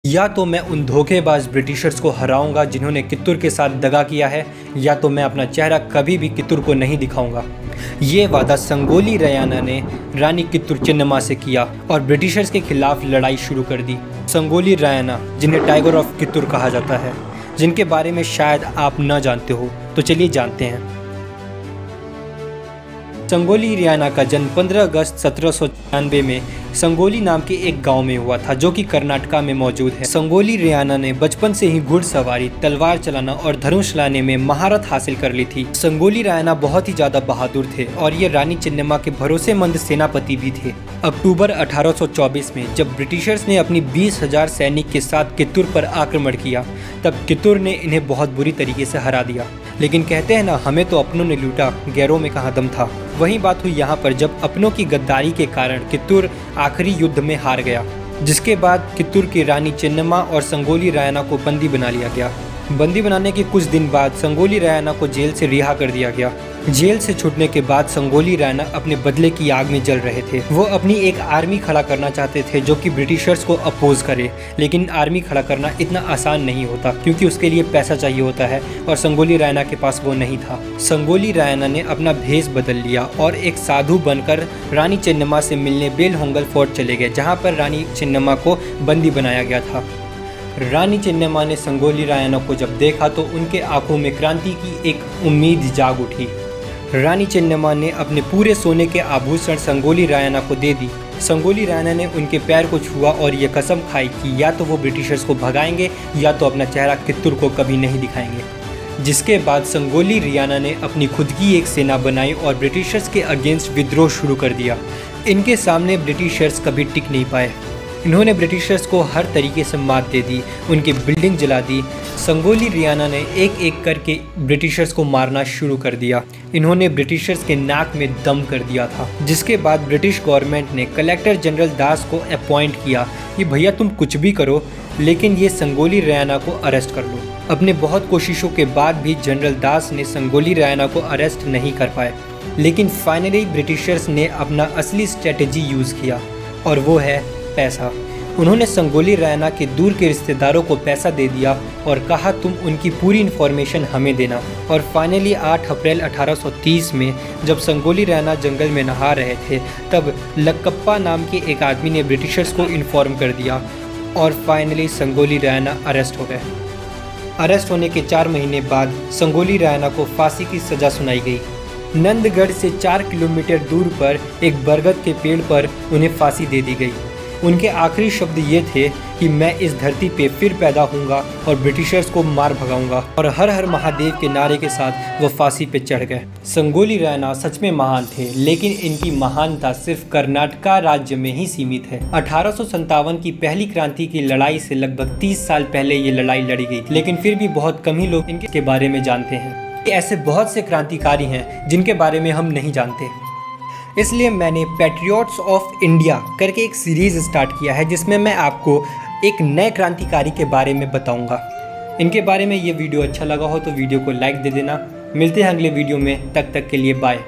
या तो मैं उन धोखेबाज ब्रिटिशर्स को हराऊंगा जिन्होंने कित्तूर के साथ दगा किया है, या तो मैं अपना चेहरा कभी भी कित्तूर को नहीं दिखाऊंगा। ये वादा संगोली रायण्णा ने रानी कित्तूर चेन्नम्मा से किया और ब्रिटिशर्स के खिलाफ लड़ाई शुरू कर दी। संगोली रायण्णा, जिन्हें टाइगर ऑफ कित्तूर कहा जाता है, जिनके बारे में शायद आप न जानते हो, तो चलिए जानते हैं। संगोली रायण्णा का जन्म 15 अगस्त 1796 में संगोली नाम के एक गांव में हुआ था, जो कि कर्नाटका में मौजूद है। संगोली रायण्णा ने बचपन से ही घुड़सवारी, तलवार चलाना और धनुष चलाने में महारत हासिल कर ली थी। संगोली रायण्णा बहुत ही ज्यादा बहादुर थे और ये रानी चेन्नम्मा के भरोसेमंद सेनापति भी थे। अक्टूबर 1824 में जब ब्रिटिशर्स ने अपनी 20,000 सैनिक के साथ कित्तूर पर आक्रमण किया, तब कित्तूर ने इन्हें बहुत बुरी तरीके से हरा दिया। लेकिन कहते हैं ना, हमें तो अपनों ने लूटा, गैरों में कहाँ दम था। वही बात हुई यहाँ पर, जब अपनों की गद्दारी के कारण कित्तूर आखिरी युद्ध में हार गया, जिसके बाद कित्तूर की रानी चेन्नम्मा और संगोली रायण्णा को बंदी बना लिया गया। बंदी बनाने के कुछ दिन बाद संगोली रायण्णा को जेल से रिहा कर दिया गया। जेल से छूटने के बाद संगोली रायण्णा अपने बदले की आग में जल रहे थे। वो अपनी एक आर्मी खड़ा करना चाहते थे जो कि ब्रिटिशर्स को अपोज करे, लेकिन आर्मी खड़ा करना इतना आसान नहीं होता, क्योंकि उसके लिए पैसा चाहिए होता है और संगोली रायण्णा के पास वो नहीं था। संगोली रायण्णा ने अपना भेष बदल लिया और एक साधु बनकर रानी चेन्नम्मा से मिलने बेलहोंगल फोर्ट चले गए, जहाँ पर रानी चेन्नम्मा को बंदी बनाया गया था। रानी चेन्नम्मा ने संगोली रायण्णा को जब देखा तो उनके आंखों में क्रांति की एक उम्मीद जाग उठी। रानी चेन्नम्मा ने अपने पूरे सोने के आभूषण संगोली रायण्णा को दे दी। संगोली रायण्णा ने उनके पैर को छुआ और ये कसम खाई कि या तो वो ब्रिटिशर्स को भगाएंगे या तो अपना चेहरा कित्तूर को कभी नहीं दिखाएंगे। जिसके बाद संगोली रायण्णा ने अपनी खुद की एक सेना बनाई और ब्रिटिशर्स के अगेंस्ट विद्रोह शुरू कर दिया। इनके सामने ब्रिटिशर्स कभी टिक नहीं पाए। इन्होंने ब्रिटिशर्स को हर तरीके से मात दे दी, उनकी बिल्डिंग जला दी। संगोली रायण्णा ने एक एक करके ब्रिटिशर्स को मारना शुरू कर दिया। इन्होंने ब्रिटिशर्स के नाक में दम कर दिया था, जिसके बाद ब्रिटिश गवर्नमेंट ने कलेक्टर जनरल दास को अपॉइंट किया कि भैया तुम कुछ भी करो, लेकिन ये संगोली रायण्णा को अरेस्ट कर लो। अपने बहुत कोशिशों के बाद भी जनरल दास ने संगोली रायण्णा को अरेस्ट नहीं कर पाए, लेकिन फाइनली ब्रिटिशर्स ने अपना असली स्ट्रेटेजी यूज़ किया, और वो है पैसा। उन्होंने संगोली रायण्णा के दूर के रिश्तेदारों को पैसा दे दिया और कहा तुम उनकी पूरी इन्फॉर्मेशन हमें देना। और फाइनली 8 अप्रैल 1830 में जब संगोली रायण्णा जंगल में नहा रहे थे, तब लक्कप्पा नाम के एक आदमी ने ब्रिटिशर्स को इन्फॉर्म कर दिया और फाइनली संगोली रायण्णा अरेस्ट हो गए। अरेस्ट होने के 4 महीने बाद संगोली रायण्णा को फांसी की सज़ा सुनाई गई। नंदगढ़ से 4 किलोमीटर दूर पर एक बरगद के पेड़ पर उन्हें फांसी दे दी गई। उनके आखिरी शब्द ये थे कि मैं इस धरती पे फिर पैदा होऊंगा और ब्रिटिशर्स को मार भगाऊंगा, और हर हर महादेव के नारे के साथ वो फांसी पे चढ़ गए। संगोली रायण्णा सच में महान थे, लेकिन इनकी महानता सिर्फ कर्नाटका राज्य में ही सीमित है। 1857 की पहली क्रांति की लड़ाई से लगभग 30 साल पहले ये लड़ाई लड़ी गई थी, लेकिन फिर भी बहुत कम ही लोग इनके बारे में जानते हैं। ऐसे बहुत से क्रांतिकारी हैं जिनके बारे में हम नहीं जानते। इसलिए मैंने पैट्रियट्स ऑफ इंडिया करके एक सीरीज़ स्टार्ट किया है, जिसमें मैं आपको एक नए क्रांतिकारी के बारे में बताऊंगा। इनके बारे में ये वीडियो अच्छा लगा हो तो वीडियो को लाइक दे देना। मिलते हैं अगले वीडियो में, तब तक के लिए बाय।